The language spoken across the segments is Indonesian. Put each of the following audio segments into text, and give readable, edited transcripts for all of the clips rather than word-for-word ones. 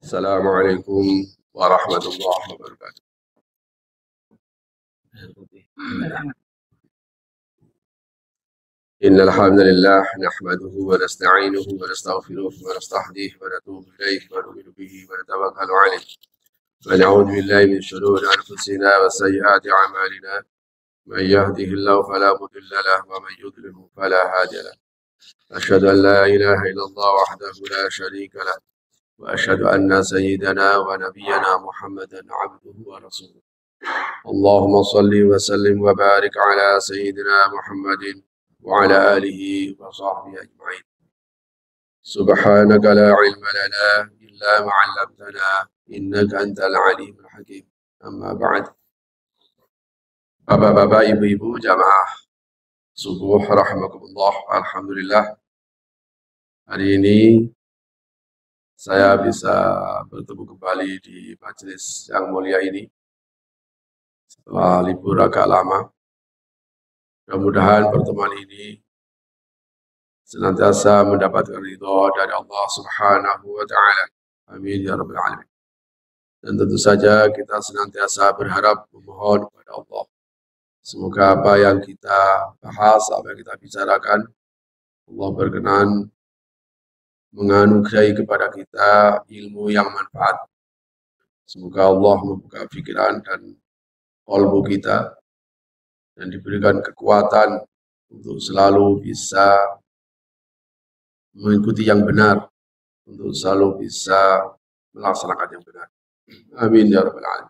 Assalamualaikum warahmatullahi wabarakatuh. إن الحمد لله نحمده ونستعينه ونستغفره ونستهديه ونتوب إليه ونؤمن به ونتوكل عليه ونعوذ بالله من شرور أنفسنا وسيئات أعمالنا من يهده الله فلا مضل له ومن يضلل فلا هادي له أشهد أن لا إله إلا الله وحده لا شريك له وأشهد أن سيدنا ونبينا محمدا عبده ورسوله اللهم صل وسلم وبارك على سيدنا محمد وعلى آله وصحبه أجمعين سبحانك لا علم لنا إلا ما علمتنا إنك أنت العليم الحكيم أما بعد Bapak-bapak, ibu-ibu, jamaah subuh rahimakumullah. Alhamdulillah hari ini saya bisa bertemu kembali di majelis yang mulia ini setelah libur agak lama. Mudah-mudahan pertemuan ini senantiasa mendapatkan ridho dari Allah Subhanahu wa Ta'ala. Amin ya Rabbal Alamin. Dan tentu saja kita senantiasa berharap memohon kepada Allah. Semoga apa yang kita bahas, apa yang kita bicarakan, Allah berkenan menganugerahi kepada kita ilmu yang manfaat. Semoga Allah membuka pikiran dan qalbu kita dan diberikan kekuatan untuk selalu bisa mengikuti yang benar, untuk selalu bisa melaksanakan yang benar. Amin ya Rabbal Alamin.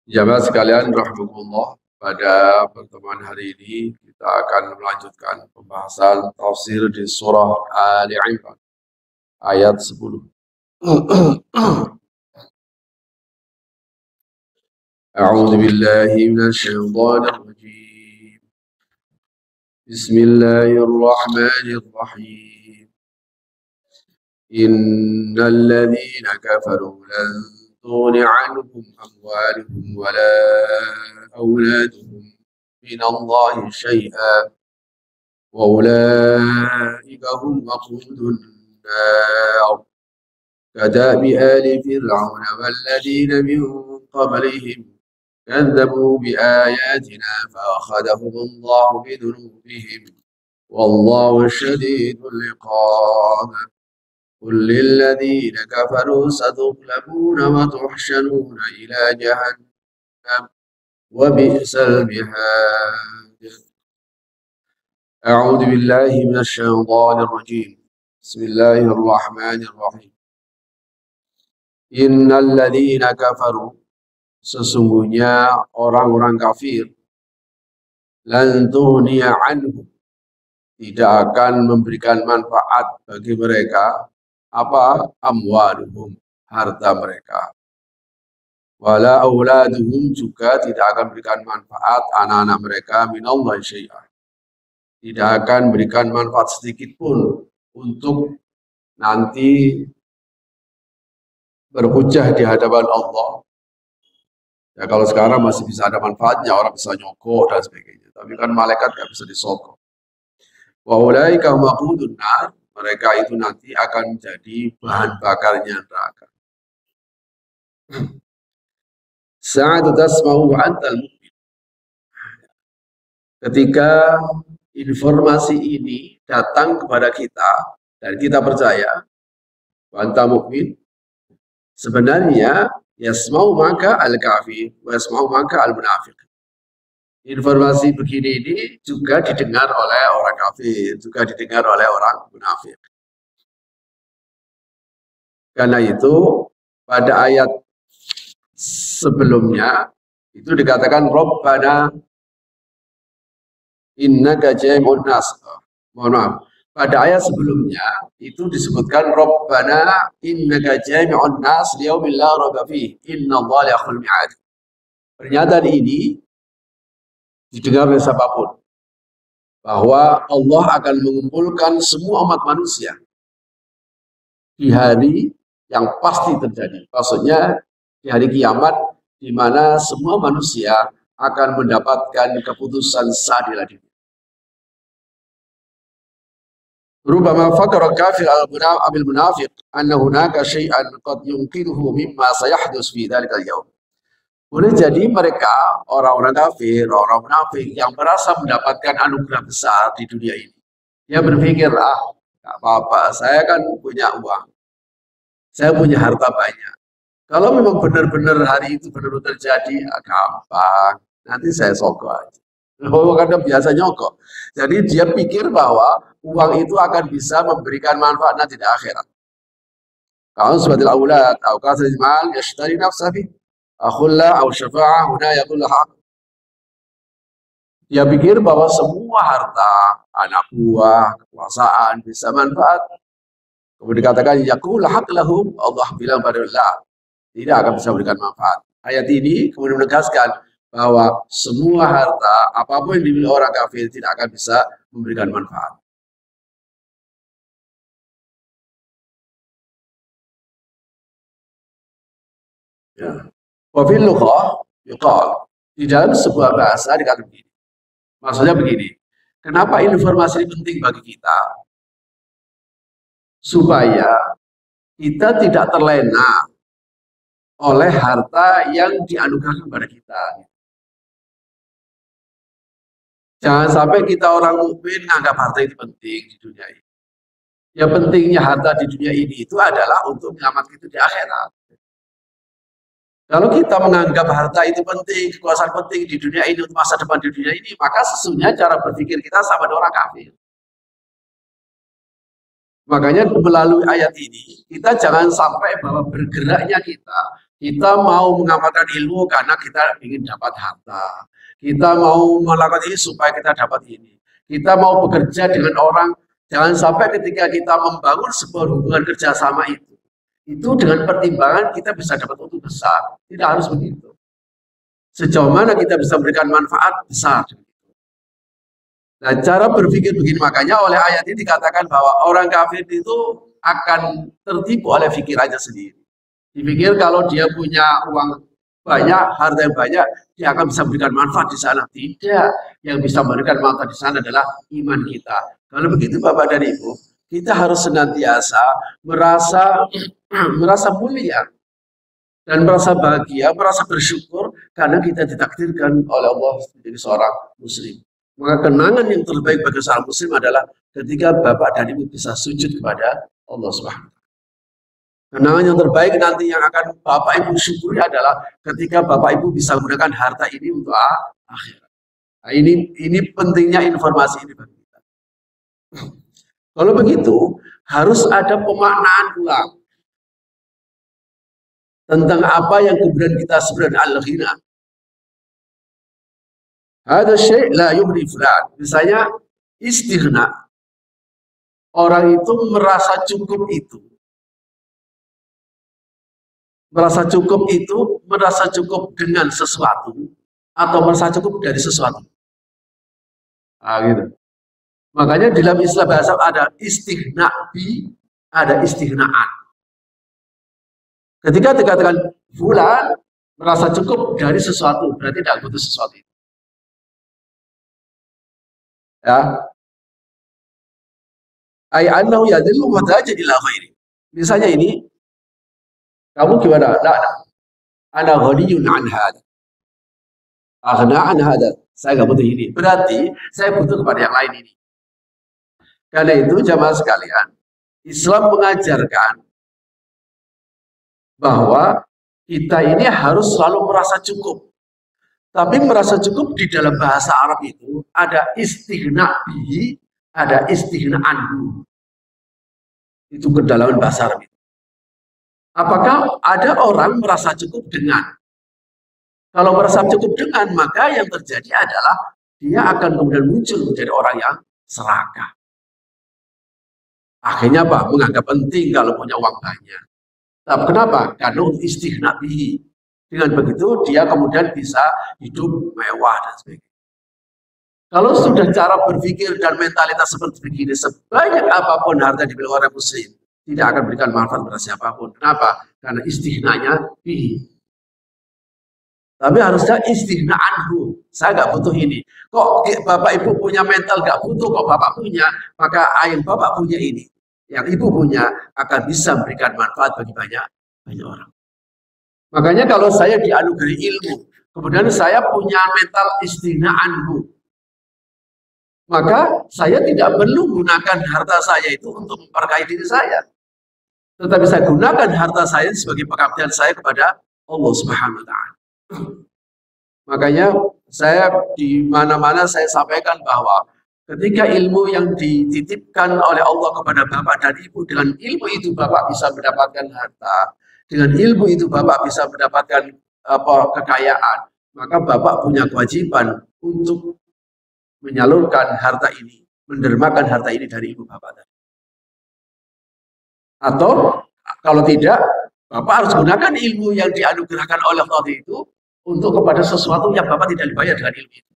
Jamaah sekalian rahimakumullah, pada pertemuan hari ini kita akan melanjutkan pembahasan tafsir di surah Ali Imran ayat 10. A'udzu billahi minasy syaithanir rajim. Bismillahirrahmanirrahim. Innal ladzina kafaru lan تغن عنهم أموالهم ولا أولادهم من الله شيئا وأولئك هم وقود النار كدأب آل فرعون والذين من قبلهم كذبوا بآياتنا فأخذهم الله بذنوبهم والله شديد العقاب قل للذين كفروا ستغلبون وتحشرون إلى جهنم وبئس المهاد أعوذ بالله من الشيطان الرجيم بسم الله الرحمن الرحيم إن الذين كفروا sesungguhnya orang-orang kafir lan tughniya anhum tidak akan memberikan manfaat bagi mereka apa amwaluhum harta mereka wala auladuhum juga tidak akan berikan manfaat anak-anak mereka minallahi syai'an tidak akan berikan manfaat sedikit pun untuk nanti berhujjah di hadapan Allah. Ya kalau sekarang masih bisa ada manfaatnya, orang bisa nyogok dan sebagainya, tapi kan malaikat nggak bisa disogok. Wa ulaika hum waqudun nar, mereka itu nanti akan menjadi bahan bakarnya neraka. Sa'atu tasma'u antal mu'min. Ketika informasi ini datang kepada kita dan kita percaya, anta mukmin, sebenarnya yasma'u maka al-kafir wa yasma'u maka al-munafiq. Informasi begini ini juga didengar oleh orang kafir, juga didengar oleh orang munafik. Karena itu pada ayat sebelumnya itu dikatakan Rabbana innaka jami'un nas. Mohon maaf. Pada ayat sebelumnya itu disebutkan Rabbana innaka jami'un nas liyaumin la raiba fihi innallaha la yakhul mi'ad. Pernyataan ini didengar oleh siapapun bahwa Allah akan mengumpulkan semua umat manusia di hari yang pasti terjadi. Maksudnya di hari kiamat di mana semua manusia akan mendapatkan keputusan seadil-adilnya. Rubama fakara kafir abil munafiq anna hunaka syai'an qad yumkinuhu mimma sayahdus fi dzalikal yaum. Boleh jadi mereka orang-orang kafir, orang munafik yang merasa mendapatkan anugerah besar di dunia ini. Dia berpikir, nggak apa-apa, saya kan punya uang, saya punya harta banyak. Kalau memang benar-benar hari itu benar-benar terjadi, gampang. Nanti saya sogok aja. Karena biasa nyogok. Jadi dia pikir bahwa uang itu akan bisa memberikan manfaat nanti di akhirat. Kalau sebatil aulad, atau kasih mal, yashtari nafsabi, akhulla, atau syafa'ah, huna yakullah haq. Dia pikir bahwa semua harta, anak buah, kekuasaan bisa manfaat. Kemudian dikatakan yakullah haq lahum, Allah bilang pada Allah, tidak akan bisa memberikan manfaat. Ayat ini kemudian menegaskan bahwa semua harta, apapun yang dimiliki orang kafir tidak akan bisa memberikan manfaat. Ya. Wafil lughah yuqal, di dalam sebuah bahasa dikatakan begini. Maksudnya begini, kenapa informasi ini penting bagi kita? Supaya kita tidak terlena oleh harta yang dianugerahkan kepada kita. Jangan sampai kita orang mukmin menganggap harta itu penting di dunia ini. Yang pentingnya harta di dunia ini itu adalah untuk menyelamatkan kita di akhirat. Kalau kita menganggap harta itu penting, kekuasaan penting di dunia ini untuk masa depan di dunia ini, maka sesungguhnya cara berpikir kita sama dengan orang kafir. Makanya melalui ayat ini, kita jangan sampai bahwa bergeraknya kita mau mengamalkan ilmu karena kita ingin dapat harta. Kita mau melakukan ini supaya kita dapat ini. Kita mau bekerja dengan orang, jangan sampai ketika kita membangun sebuah hubungan kerjasama itu dengan pertimbangan kita bisa dapat untung besar. Tidak harus begitu. Sejauh mana kita bisa memberikan manfaat besar. Nah, cara berpikir begini, makanya oleh ayat ini dikatakan bahwa orang kafir itu akan tertipu oleh pikirannya sendiri. Dipikir kalau dia punya uang banyak, harta yang banyak, dia akan bisa memberikan manfaat di sana. Tidak. Yang bisa memberikan manfaat di sana adalah iman kita. Kalau begitu Bapak dan Ibu, kita harus senantiasa merasa mulia dan merasa bahagia, merasa bersyukur karena kita ditakdirkan oleh Allah menjadi seorang muslim. Maka kenangan yang terbaik bagi seorang muslim adalah ketika Bapak dan Ibu bisa sujud kepada Allah Subhanahu. Kenangan yang terbaik nanti yang akan Bapak Ibu syukuri adalah ketika Bapak Ibu bisa menggunakan harta ini untuk akhirat. Nah, ini pentingnya informasi ini bagi kita. Kalau begitu, harus ada pemaknaan ulang tentang apa yang kemudian kita sebut al-ghina. Ada syai' la yughni fulan. Misalnya istighna. Orang itu merasa cukup itu. Merasa cukup dengan sesuatu atau merasa cukup dari sesuatu. Nah, gitu. Makanya dalam istilah bahasa ada istighna bi, ada istighnaan. Ketika dikatakan fulan merasa cukup dari sesuatu, berarti tidak butuh sesuatu itu. Ya. Ai annahu yadillu muhtajan ila ghairi. Misalnya ini, kamu gimana? Nah. Ana ghaniyun an hada. Aghna an hada. Saya nggak butuh ini. Berarti saya butuh kepada yang lain ini. Karena itu jamaah sekalian, Islam mengajarkan bahwa kita ini harus selalu merasa cukup. Tapi merasa cukup di dalam bahasa Arab itu ada istighna bihi, ada istighna anhu. Itu kedalaman bahasa Arab itu. Apakah ada orang merasa cukup dengan? Kalau merasa cukup dengan, maka yang terjadi adalah dia akan kemudian muncul menjadi orang yang serakah. Akhirnya apa? Menganggap penting kalau punya uang banyak. Tapi kenapa? Karena istighna bihi. Dengan begitu dia kemudian bisa hidup mewah dan sebagainya. Kalau sudah cara berpikir dan mentalitas seperti begini, sebanyak apapun harta dimiliki orang muslim, tidak akan berikan manfaat pada siapapun. Kenapa? Karena istighnanya bihi. Tapi harusnya istighna anhu. Saya nggak butuh ini. Kok bapak ibu punya mental nggak butuh, kok bapak punya, maka yang bapak punya ini, yang ibu punya akan bisa memberikan manfaat bagi banyak orang. Makanya kalau saya dianugerahi ilmu, kemudian saya punya mental istighna anhu, maka saya tidak perlu gunakan harta saya itu untuk memperkaya diri saya. Tetapi saya gunakan harta saya sebagai pengabdian saya kepada Allah Subhanahu wa Ta'ala. Makanya saya di mana-mana saya sampaikan bahwa ketika ilmu yang dititipkan oleh Allah kepada bapak dan ibu, dengan ilmu itu bapak bisa mendapatkan harta, dengan ilmu itu bapak bisa mendapatkan kekayaan, maka bapak punya kewajiban untuk menyalurkan harta ini, mendermakan harta ini dari ibu bapak. Atau kalau tidak, bapak harus gunakan ilmu yang dianugerahkan oleh Allah itu untuk kepada sesuatu yang bapak tidak dibayar dengan ilmu itu.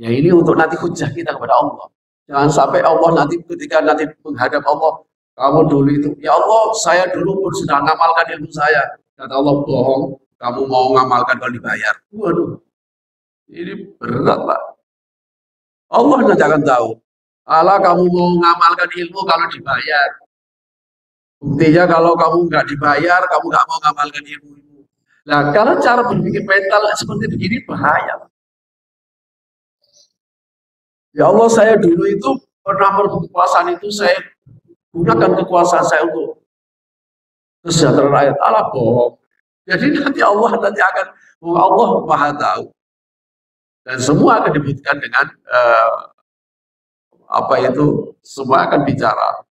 Ya ini untuk nanti hujah kita kepada Allah. Jangan sampai Allah nanti ketika nanti menghadap Allah, kamu dulu itu, ya Allah saya dulu pun sudah ngamalkan ilmu saya. Kata Allah, bohong, kamu mau ngamalkan kalau dibayar. Waduh, ini berat Pak. Allah nanti akan tahu. Allah kamu mau ngamalkan ilmu kalau dibayar. Buktinya kalau kamu nggak dibayar, kamu nggak mau ngamalkan ilmu. Nah, kalau cara berpikir mental seperti begini bahaya. Ya Allah, saya dulu itu pernah berkekuasaan itu, saya gunakan kekuasaan saya untuk kesejahteraan rakyat. Allah bohong. Jadi nanti Allah akan, Allah Maha tahu. Dan semua akan dibuktikan dengan semua akan bicara.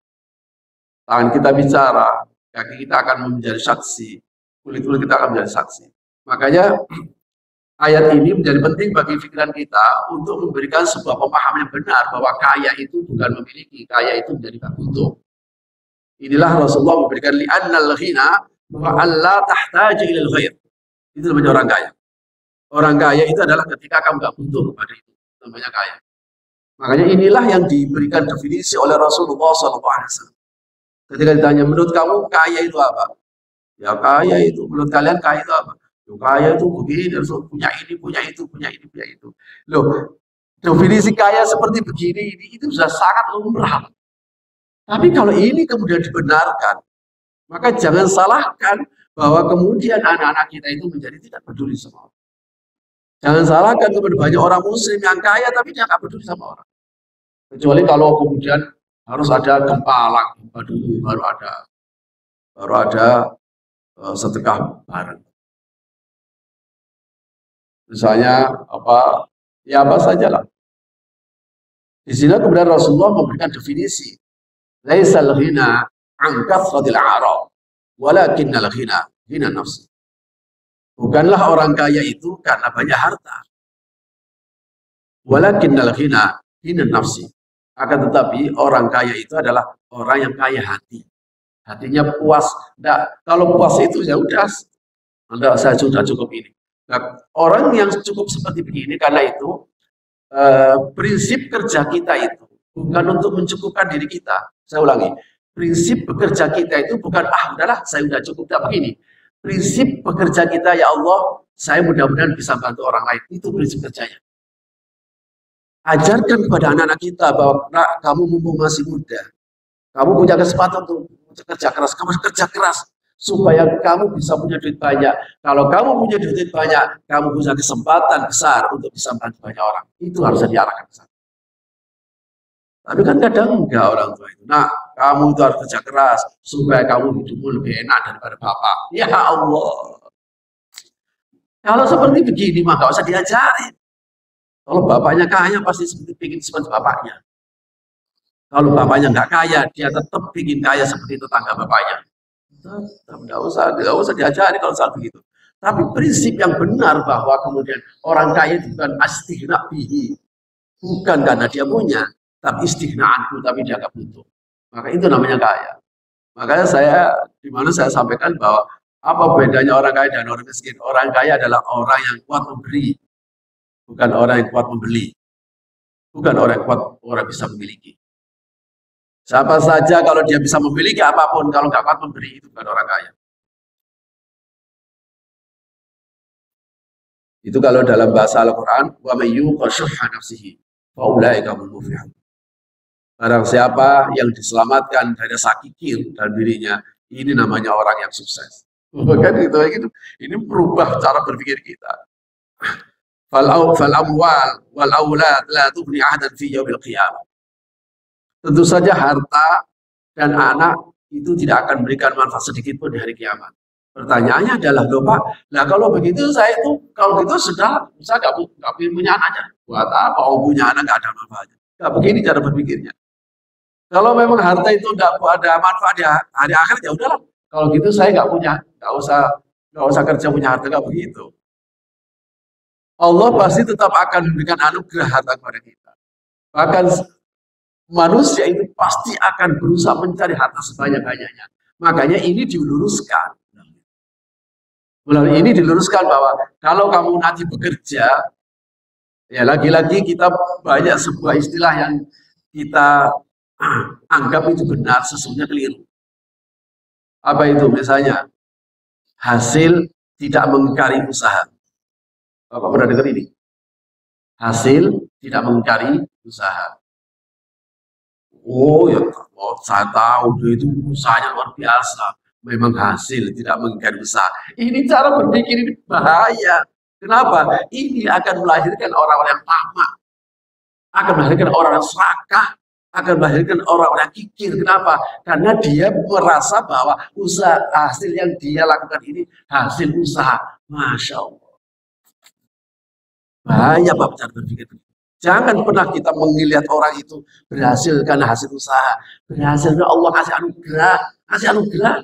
Tangan kita bicara, kaki kita akan menjadi saksi, kulit-kulit kita akan menjadi saksi. Makanya ayat ini menjadi penting bagi pikiran kita untuk memberikan sebuah pemahaman yang benar bahwa kaya itu bukan memiliki, kaya itu menjadi tak butuh. Inilah Rasulullah memberikan li'annal ghina wa alla tahtaji ilal ghair. Itu namanya orang kaya. Orang kaya itu adalah ketika kamu nggak butuh kepada itu, namanya kaya. Makanya inilah yang diberikan definisi oleh Rasulullah SAW. Ketika ditanya, menurut kamu kaya itu apa? Ya kaya itu, menurut kalian kaya itu apa? Ya, kaya itu begini, punya ini, punya itu, punya ini, punya itu. Loh, definisi kaya seperti begini, itu sudah sangat lumrah. Tapi kalau ini kemudian dibenarkan, maka jangan salahkan bahwa kemudian anak-anak kita itu menjadi tidak peduli sama orang. Jangan salahkan kepada banyak orang muslim yang kaya tapi dia nggak peduli sama orang. Kecuali kalau kemudian harus ada gempa dulu, baru ada sedekah bareng. Misalnya apa sajalah. Di sini kemudian Rasulullah memberikan definisi. Laisal ghina an kathratil a'rab, walakinnal ghina ghina nafsi. Bukanlah orang kaya itu karena banyak harta. Walakinnal ghina ghina nafsi. Akan tetapi orang kaya itu adalah orang yang kaya hati. Hatinya puas. Nah, kalau puas itu ya udah, saya sudah cukup ini. Nah, orang yang cukup seperti begini karena itu prinsip kerja kita itu bukan untuk mencukupkan diri kita. Saya ulangi, prinsip bekerja kita itu bukan udahlah saya udah cukup tak begini. Prinsip bekerja kita, ya Allah, saya mudah-mudahan bisa bantu orang lain. Itu prinsip kerjanya. Ajarkan kepada anak-anak kita bahwa kamu mumpung masih muda, kamu punya kesempatan untuk kerja keras, kamu kerja keras supaya kamu bisa punya duit banyak. Kalau kamu punya duit banyak, kamu punya kesempatan besar untuk bisa membantu banyak orang. Itu harus diarahkan ke sana. Tapi kan kadang enggak orang tua itu. Nah, kamu itu harus kerja keras supaya kamu hidupmu lebih enak daripada bapak. Ya Allah. Kalau seperti begini mah nggak usah diajarin. Kalau bapaknya kaya pasti ingin seperti bapaknya. Kalau bapaknya nggak kaya, dia tetap ingin kaya seperti tetangga bapaknya. Nggak usah diajari kalau saat begitu. Tapi prinsip yang benar bahwa kemudian orang kaya itu bukan astighna bihi, bukan karena dia punya, tapi istighna'anku, tapi dia nggak butuh. Maka itu namanya kaya. Makanya saya sampaikan bahwa apa bedanya orang kaya dan orang miskin? Orang kaya adalah orang yang kuat memberi, bukan orang yang kuat membeli. Bukan orang yang kuat, orang bisa memiliki. Siapa saja kalau dia bisa memiliki apapun, kalau nggak kuat memberi, itu bukan orang kaya. Itu kalau dalam bahasa Al-Quran, wa may yuqa syuhha nafsihi fa ulaika humul muflihun. Barang siapa yang diselamatkan dari rasa kikir dalam dirinya, ini namanya orang yang sukses. Kan gitu, gitu. Ini merubah cara berpikir kita. Fal amwal wal aulad la tughni ahadan fi yaumil qiyamah. Tentu saja harta dan anak itu tidak akan memberikan manfaat sedikit pun di hari kiamat. Pertanyaannya adalah, loh Pak, nah kalau begitu saya itu, kalau gitu sudah, saya nggak punya anak. Buat apa? Oh, punya anak nggak ada manfaatnya. Nggak begini cara berpikirnya. Kalau memang harta itu tidak ada manfaat di hari akhir, ya udahlah. Kalau gitu saya nggak punya, nggak usah kerja punya harta, nggak begitu. Allah pasti tetap akan memberikan anugerah harta kepada kita. Bahkan manusia itu pasti akan berusaha mencari harta sebanyak-banyaknya. Makanya ini diluruskan. Melalui ini diluruskan bahwa kalau kamu nanti bekerja, ya lagi-lagi kita banyak sebuah istilah yang kita anggap itu benar, sesungguhnya keliru. Apa itu? Misalnya, hasil tidak mengingkari usaha. Bapak pernah dengar ini? Hasil tidak mengingkari usaha. Oh ya, saya tahu itu usahanya luar biasa. Memang hasil tidak mengingkari usaha. Ini cara berpikir ini bahaya. Kenapa? Ini akan melahirkan orang-orang yang tamak, akan melahirkan orang yang serakah, akan melahirkan orang-orang yang kikir. Kenapa? Karena dia merasa bahwa usaha hasil yang dia lakukan ini hasil usaha. Masya Allah. Bahaya Bapak cara berpikir. Jangan pernah kita melihat orang itu berhasil karena hasil usaha. Berhasil karena Allah kasih anugerah. Kasih anugerah.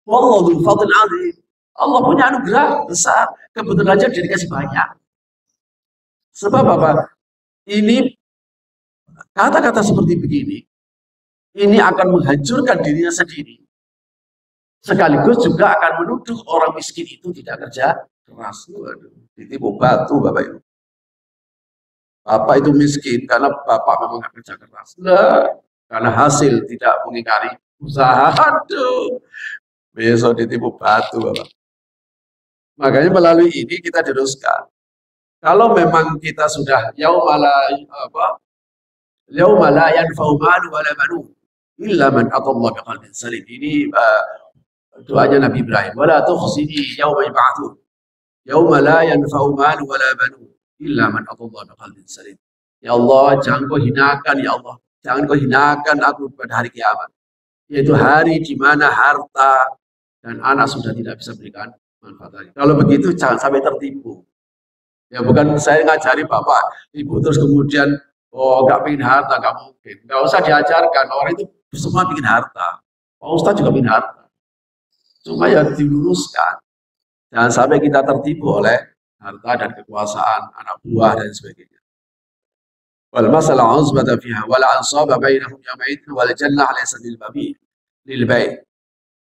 Wallahu dzul fadlil azim. Allah punya anugerah besar. Kebetulan aja dia dikasih banyak. Sebab apa? Ini kata-kata seperti begini, ini akan menghancurkan dirinya sendiri. Sekaligus juga akan menuduh orang miskin itu tidak kerja keras. Waduh, ditipu batu Bapak Ibu. Bapak itu miskin karena Bapak memang nggak kerja keras. Nah, karena hasil tidak mengingkari usaha. Aduh, besok ditipu batu Bapak. Makanya melalui ini kita teruskan. Kalau memang kita sudah yaumala yanfa'u malu wala banun illa man atallaha biqalbin salim. Ini doanya Nabi Ibrahim. Wala tukhzini yauma yub'atsun. Yauma la yanfa'u malu wala banun illa man atallaha biqalbin salim. Ya Allah, jangan kau hinakan ya Allah. Jangan kau hinakan aku pada hari kiamat. Yaitu hari di mana harta dan anak sudah tidak bisa berikan manfaat lagi. Kalau begitu jangan sampai tertipu. Ya bukan saya ngajari Bapak, Ibu terus kemudian oh nggak pengen harta, nggak mungkin. Nggak usah diajarkan, orang itu semua bikin harta. Pak Ustadz juga bikin harta. Cuma ya diluruskan. Jangan sampai kita tertipu oleh harta dan kekuasaan, anak buah dan sebagainya. Wal masalah uzbata fiha wal ansaba bainahum yawma'id wal jannah laysa lil bai'.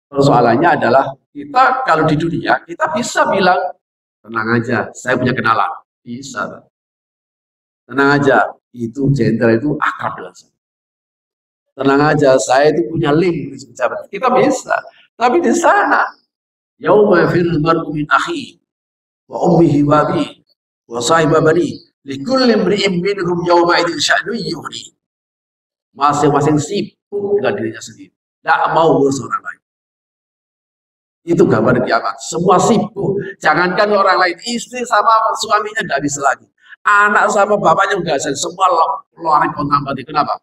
Persoalannya adalah kita kalau di dunia kita bisa bilang tenang aja, saya punya kenalan, bisa. Tenang aja, itu jenderal itu akrab dengan saya. Tenang aja, saya itu punya link di pejabat. Kita bisa, tapi di sana yauma yafirru mar'u min akhihi wa ummihi wa abihi wa sahibatihi likulli imri'in minhum yawma idzin sya'nun yughni. Masing-masing sibuk dengan dirinya sendiri, tidak mau ngurus orang lain. Itu gambar kiamat. Semua sibuk. Jangankan orang lain, istri sama suaminya tidak bisa lagi. Anak sama bapaknya enggak bisa. Semua lari kontak-kontak. Kenapa?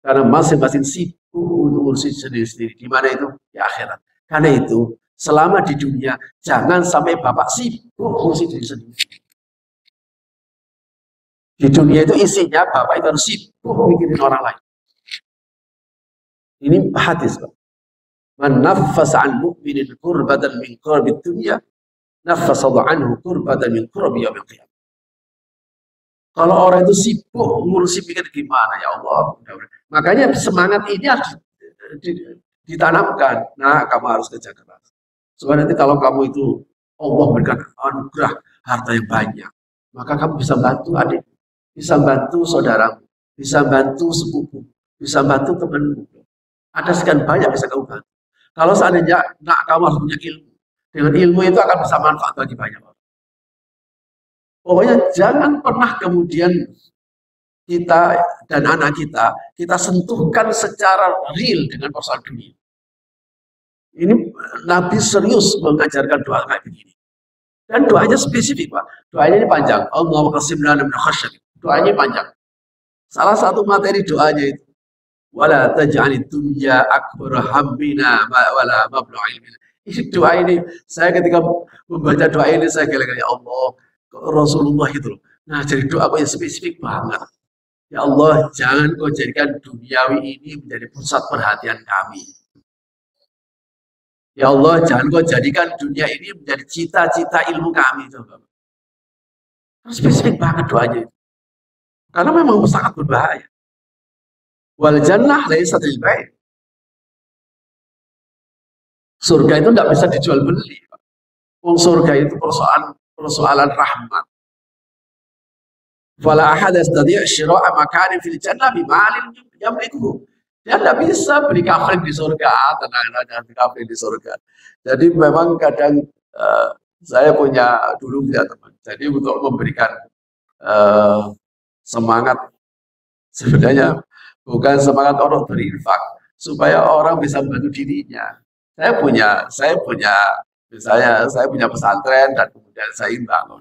Karena masing-masing sibuk untuk urusin sendiri-sendiri. Di mana itu? Di akhirat. Karena itu, selama di dunia, jangan sampai bapak sibuk urusin diri sendiri. Di dunia itu isinya bapak itu harus sibuk mikirin orang lain. Ini hadis, Pak. Man naffasa an mu'minin kurbatan min kurbi dunya naffasa anhu kurbatan min kurbi yaumil qiyamah. Kalau orang itu sibuk ngurusi pikir gimana ya Allah. Makanya semangat ini harus ditanamkan. Nah, kamu harus kerja keras. Supaya nanti kalau kamu itu Allah berikan anugerah harta yang banyak, maka kamu bisa bantu adik, bisa bantu saudaramu, bisa bantu sepupu, bisa bantu temanmu. Ada sekian banyak bisa kamu bantu. Kalau seandainya kamu harus punya ilmu, dengan ilmu itu akan bisa manfaat bagi banyak orang. Pokoknya jangan pernah kemudian kita dan anak kita sentuhkan secara real dengan persoalan dunia. Ini Nabi serius mengajarkan doa kayak begini. Dan doanya spesifik, Pak. Doanya ini panjang. Allahumma qasim lana min khasyatik. Doanya panjang. Salah satu materi doanya itu, wala taj'alid dunya akbar hammina wala mablagha ilmina. Ini doa ini, saya ketika membaca doa ini saya kira-kira ya Allah, Rasulullah itu loh. Nah, jadi doa yang spesifik banget. Ya Allah, jangan kau jadikan duniawi ini menjadi pusat perhatian kami. Ya Allah, jangan kau jadikan dunia ini menjadi cita-cita ilmu kami. Spesifik banget doanya itu. Karena memang sangat berbahaya. Wal jannah laysat lil bai'. Surga itu nggak bisa dijual beli. Surga itu persoalan rahmat. Fala ahad yastati' syira'a makanin fil jannah bimalin yamliku. Dia tidak bisa beli kafling di surga, tenang-tenang beli kafling di surga. Jadi memang kadang saya punya dulu punya teman. Jadi untuk memberikan semangat, sebenarnya bukan semangat orang berinfak, supaya orang bisa membantu dirinya. Saya punya pesantren dan kemudian saya bangun.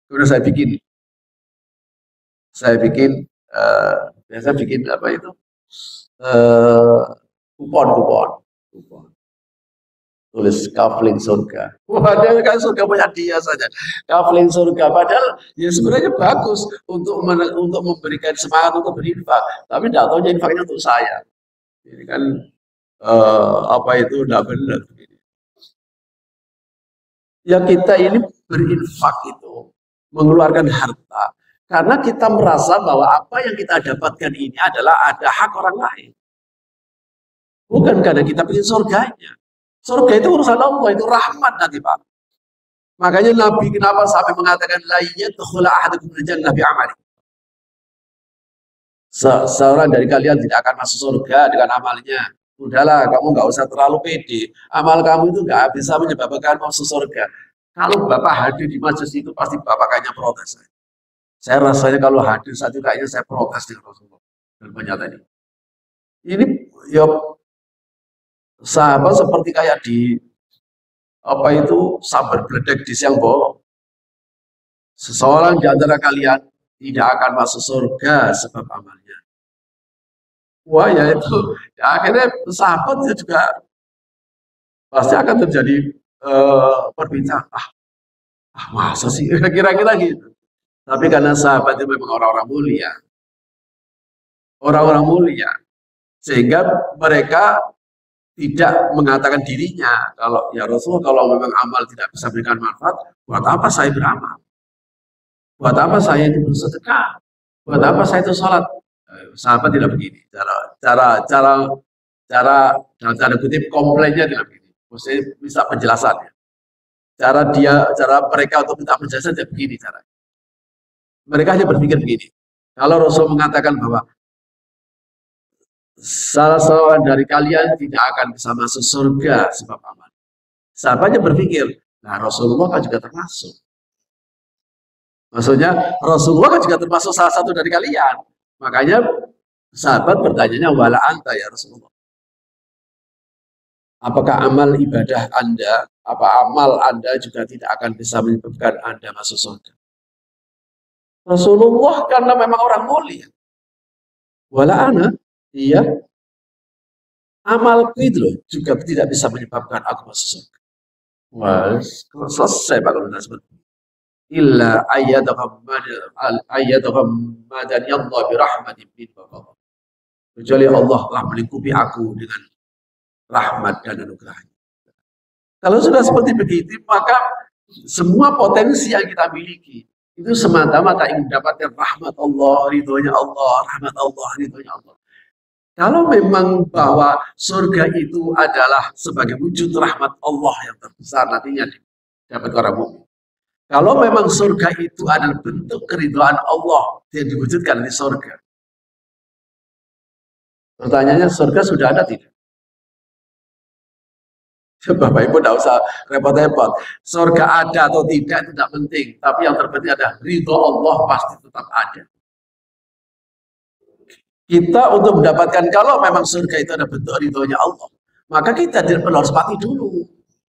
Kemudian saya bikin biasa bikin apa itu kupon tulis kafling surga. Padahal kan surga punya dia saja. Kafling surga padahal ya sebenarnya bagus untuk memberikan semangat untuk berinfak. Tapi tidak tahu infaknya untuk saya. Ini kan apa itu tidak benar. Ya kita ini berinfak itu mengeluarkan harta karena kita merasa bahwa apa yang kita dapatkan ini adalah ada hak orang lain. Bukan karena kita pilih surganya. Surga itu urusan Allah, itu rahmat nanti Pak. Makanya Nabi kenapa sampai mengatakan la yadkhulu ahadukum al-jannah bi amali. Seorang dari kalian tidak akan masuk surga dengan amalnya. Udahlah, kamu nggak usah terlalu pede. Amal kamu itu nggak bisa menyebabkan masuk surga. Kalau Bapak hadir di majelis itu pasti Bapak kayaknya protes. Saya rasanya kalau hadir saat itu kayaknya saya protes dengan Rasulullah dan pernyataan ini. Ini ya sahabat seperti kayak di apa itu sabar beledek di siang bolong. Seseorang di antara kalian tidak akan masuk surga sebab amalnya. Wah ya itu ya, akhirnya sahabatnya juga pasti akan terjadi perbincangan. Masa sih kira-kira gitu. Tapi karena sahabat itu memang orang-orang mulia, sehingga mereka tidak mengatakan dirinya kalau ya Rasulullah kalau memang amal tidak bisa memberikan manfaat, buat apa saya beramal? Buat apa saya itu bersedekah? Buat apa saya itu sholat? Sahabat tidak begini. Cara dalam tanda kutip komplainnya tidak begini. Mesti bisa penjelasannya. Cara mereka untuk minta penjelasan tidak begini caranya. Mereka hanya berpikir begini. Kalau Rasul mengatakan bahwa salah seorang dari kalian tidak akan bisa masuk surga sebab amal. Sahabatnya berpikir, nah Rasulullah kan juga termasuk. Maksudnya Rasulullah kan juga termasuk salah satu dari kalian. Makanya sahabat bertanya, wala anta ya Rasulullah. Apakah amal ibadah Anda, amal Anda juga tidak akan bisa menyebabkan Anda masuk surga? Rasulullah karena memang orang mulia. Wala ana, iya. Amalku itu loh juga tidak bisa menyebabkan aku masuk surga. Wah, selesai Pak kalau seperti itu. Illa ayyadaghammadani Allah birahmatin min wa kecuali Allah telah melingkupi aku dengan rahmat dan anugerahnya. Kalau sudah seperti begitu, maka semua potensi yang kita miliki itu semata-mata ingin mendapatkan rahmat Allah, ridhonya Allah, rahmat Allah, ridhonya Allah. Kalau memang bahwa surga itu adalah sebagai wujud rahmat Allah yang terbesar nantinya dapat orang mukmin. Kalau memang surga itu adalah bentuk keridhaan Allah yang diwujudkan di surga. Pertanyaannya, surga sudah ada tidak? Bapak Ibu tidak usah repot-repot. Surga ada atau tidak itu tidak penting. Tapi yang terpenting adalah ridho Allah pasti tetap ada. Kita untuk mendapatkan, kalau memang surga itu ada bentuk ridhonya Allah, maka kita tidak perlu harus mati dulu.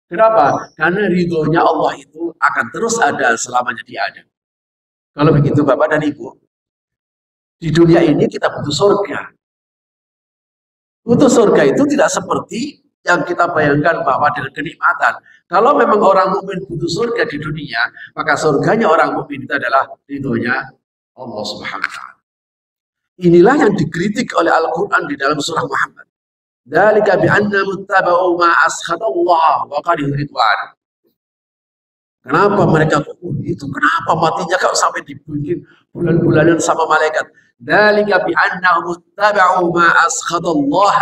Kenapa? Karena ridhonya Allah itu akan terus ada selamanya dia ada. Kalau begitu Bapak dan Ibu, di dunia ini kita butuh surga. Butuh surga itu tidak seperti yang kita bayangkan bahwa dengan kenikmatan. Kalau memang orang mukmin butuh surga di dunia, maka surganya orang mukmin itu adalah ridhonya Allah Subhanahu wa taala. Inilah yang dikritik oleh Al-Quran di dalam surah Muhammad. Dzalika bi'anna muttaba'u ma askhadallah wa qadhiru ridwan. Kenapa mereka itu kenapa matinya kalau sampai dibikin bulan-bulanan sama malaikat? Dzalika bi'anna muttaba'u ma askhadallah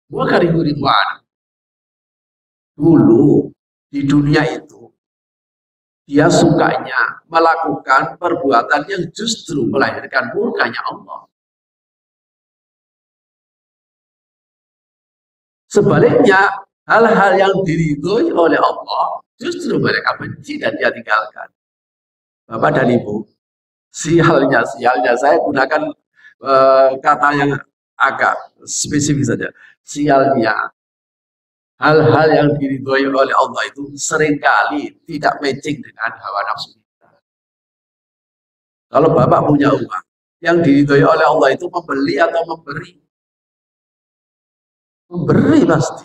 wa qadhiru ridwan. Dulu di dunia itu dia sukanya melakukan perbuatan yang justru melahirkan murkanya Allah. Sebaliknya, hal-hal yang diridhoi oleh Allah justru mereka benci dan dia tinggalkan. Bapak dan Ibu, sialnya saya gunakan kata yang agak spesifik saja. Sialnya, hal-hal yang diridhoi oleh Allah itu seringkali tidak matching dengan hawa nafsu kita. Kalau Bapak punya uang, yang diridhoi oleh Allah itu membeli atau memberi? Memberi pasti.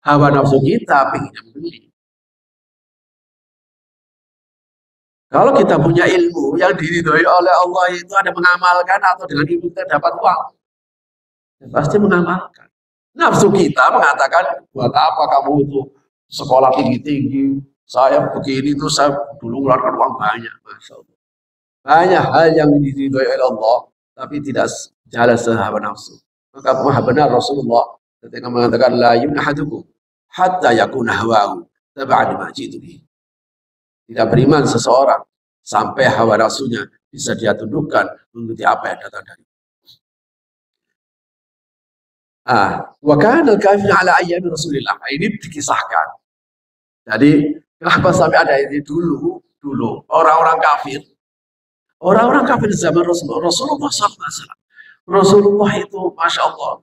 Hawa nafsu kita pengen membeli. Kalau kita punya ilmu yang diridhoi oleh Allah itu ada mengamalkan atau dengan ilmu kita dapat uang, ya pasti mengamalkan. Nafsu kita mengatakan, buat apa kamu itu sekolah tinggi-tinggi, saya begini tuh saya dulu mengeluarkan uang banyak, Masya Allah. Banyak hal yang diridhoi oleh Allah, tapi tidak jalan sehawa nafsu. Maka maha benar Rasulullah ketika mengatakan la yumnahadukum hatta yakuna hawahu tab'an ma jitu bihi. Tidak beriman seseorang sampai hawa nafsunya bisa dia tundukkan mengikuti apa yang datang dari. Wa kana al-kafir ala ayyami Rasulillah. Ini dikisahkan. Jadi kenapa sampai ada ini dulu orang-orang kafir zaman Rasulullah SAW. Rasulullah itu Masya Allah,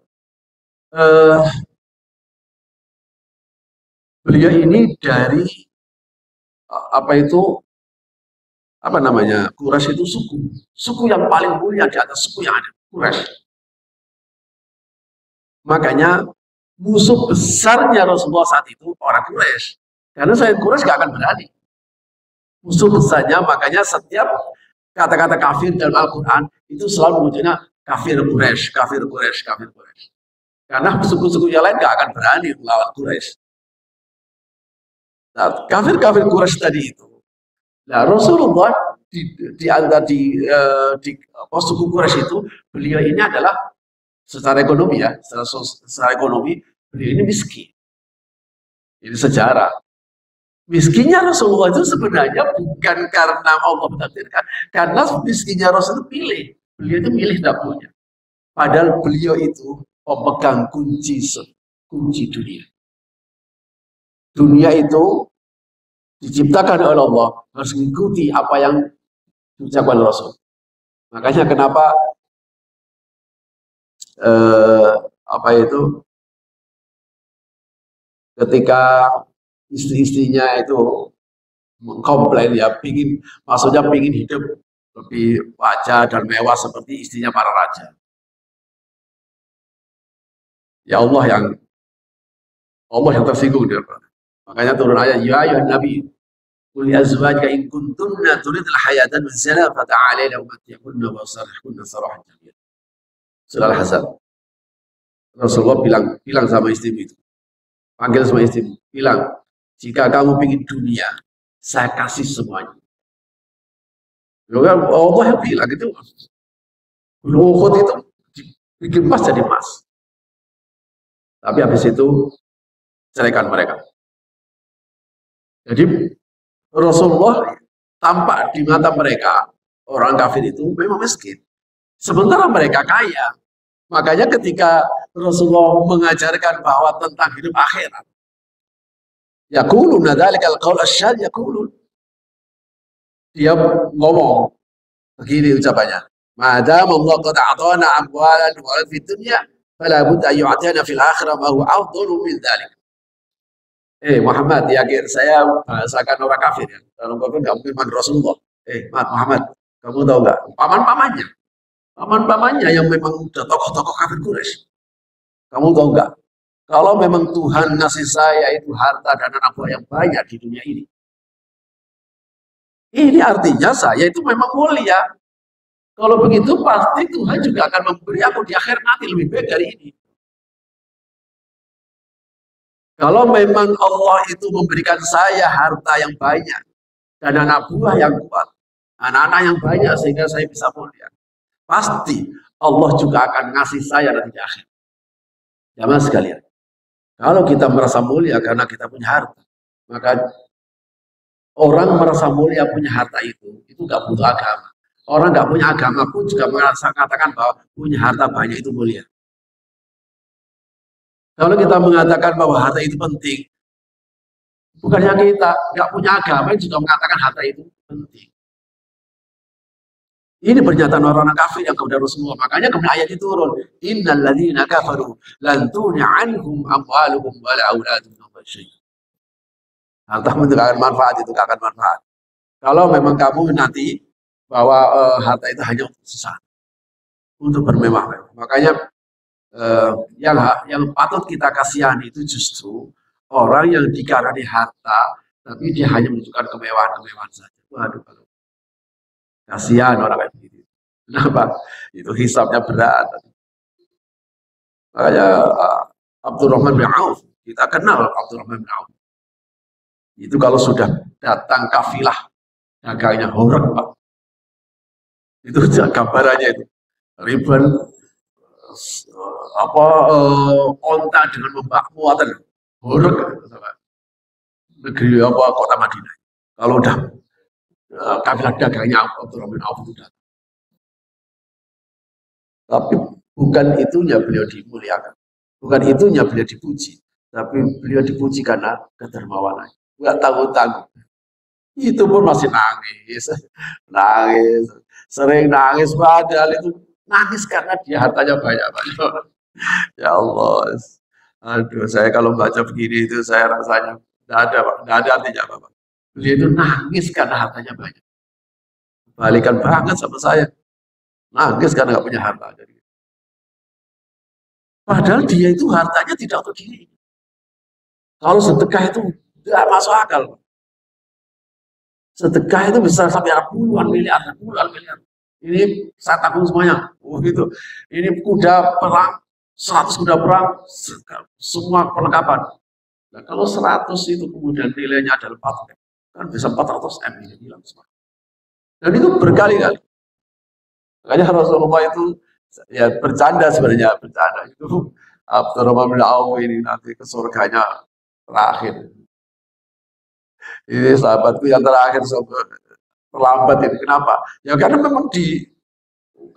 beliau ini dari apa namanya, Quraisy itu suku yang paling mulia di atas suku yang ada, Quraisy. Makanya musuh besarnya Rasulullah saat itu orang Quraisy, karena saya Quraisy gak akan berani. Musuh besarnya, makanya setiap kata-kata kafir dalam Al-Quran itu selalu munculnya kafir Quraisy, kafir Quraisy, kafir Quraisy. Karena suku-suku yang lain gak akan berani melawan Quraisy. Nah, kafir-kafir Quraisy tadi itu. Nah, Rasulullah di suku Quraisy itu, beliau ini adalah secara ekonomi ya, secara ekonomi beliau ini miskin. Ini sejarah. Miskinnya Rasulullah itu sebenarnya bukan karena Allah mentakdirkan, karena miskinnya Rasul itu pilih. Beliau itu milih tidak punya. Padahal beliau itu pemegang kunci dunia. Dunia itu diciptakan oleh Allah, harus mengikuti apa yang diucapkan Rasul. Makanya kenapa ketika istri-istrinya itu mengkomplain ya, maksudnya pingin hidup lebih wajah dan mewah seperti istrinya para raja. Ya Allah yang tersinggung dia. Makanya turun ayat, ya ayuhan nabi qul li azwajika in kuntunna turidna hayatan zina fata'alaina umatti'kunna wa sarihkunna sarahan jamila. Surah Al-Ahzab. Rasulullah bilang sama istrimu itu. Panggil sama istrimu, bilang, jika kamu ingin dunia, saya kasih semuanya. Allah yang bilang gitu. Uhud itu bikin emas jadi emas. Tapi habis itu ceraikan mereka. Jadi Rasulullah tampak di mata mereka, orang kafir itu memang miskin. Sementara mereka kaya. Makanya ketika Rasulullah mengajarkan bahwa tentang hidup akhirat, Yaquluna dzalikal qaul asyad yaqulun. Dia ngomong begini ucapannya. Madam Allah qad a'tana amwalan wa fid dunya fala budda yu'tina fil akhirah ma huwa afdalu min dzalik. Muhammad, yakin saya bahasakan orang kafir ya. Orang kafir nggak mungkin man Rasulullah. Muhammad, kamu tahu nggak? Paman-pamannya yang memang udah tokoh-tokoh kafir Quraisy. Kamu tahu nggak? Kalau memang Tuhan ngasih saya itu harta dan anak buah yang banyak di dunia ini artinya saya itu memang mulia. Kalau begitu pasti Tuhan juga akan memberi aku di akhir nanti lebih baik dari ini. Kalau memang Allah itu memberikan saya harta yang banyak dan anak buah yang kuat, anak-anak yang banyak sehingga saya bisa mulia, pasti Allah juga akan ngasih saya nanti di akhir. Jamaah sekalian, kalau kita merasa mulia karena kita punya harta, maka orang merasa mulia punya harta itu nggak butuh agama. Orang nggak punya agama pun juga merasa katakan bahwa punya harta banyak itu mulia. Kalau kita mengatakan bahwa harta itu penting, bukannya kita nggak punya agama juga mengatakan harta itu penting. Ini pernyataan orang-orang kafir yang kepada Rasulullah. Makanya kemudian ayat itu turun. Innal ladzina kafaru lan tughni anhum amwaluhum wala auladuhum min syai'. Hartamu itu akan manfaat, itu akan manfaat. Kalau memang kamu nanti bahwa harta itu hanya untuk sesaat, untuk bermewah-mewah. Makanya yang patut kita kasihani itu justru orang yang dikaruniai harta, tapi dia hanya menunjukkan kemewahan-kemewahan saja. Waduh, kasihan orang kayak begitu. Kenapa? Itu hisabnya berat. Makanya Abdurrahman bin Auf, kita kenal Abdurrahman bin Auf. Itu kalau sudah datang kafilah dagangnya horeg, Pak. Itu gambarannya itu. Ribuan onta dengan membak muatan horeg negeri kota Madinah. Kalau udah kafilah dagangnya Abdurrahman bin Auf itu datang. Tapi bukan itunya beliau dimuliakan, bukan itunya beliau dipuji, tapi beliau dipuji karena kedermawanan. Nggak tanggung-tanggung. Itu pun masih nangis, sering nangis, padahal itu nangis karena dia hartanya banyak. Ya Allah, aduh, saya kalau baca begini itu saya rasanya nggak ada artinya apa-apa. Beliau itu nangis karena hartanya banyak. Balikan banget sama saya, nangis karena nggak punya harta. Padahal dia itu hartanya tidak untuk diri. Kalau sedekah itu tidak masuk akal. Sedekah itu bisa sampai puluhan miliar. Ini saya tabung semuanya. Gitu. Ini kuda perang, 100 kuda perang, semua perlengkapan. Nah, kalau 100 itu kemudian nilainya adalah 4 M, kan bisa 400 M ini bilang semua. Dan itu berkali-kali. Makanya Rasulullah itu ya bercanda sebenarnya, bercanda itu Abdurrahman bin Auf ini nanti ke surganya terakhir. Ini sahabatku yang terakhir terlambat ini. Kenapa? Ya karena memang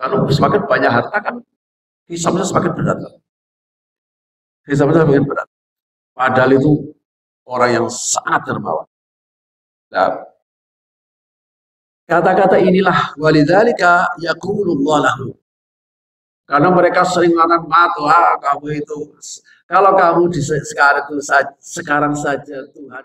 kalau semakin banyak harta kan hisabnya semakin berat. Hisabnya semakin berat. Padahal itu orang yang sangat dermawan. Nah, kata-kata inilah walidzalika yaqulullahu lahu. Karena mereka sering mengatakan, kamu itu, kalau kamu sekarang saja Tuhan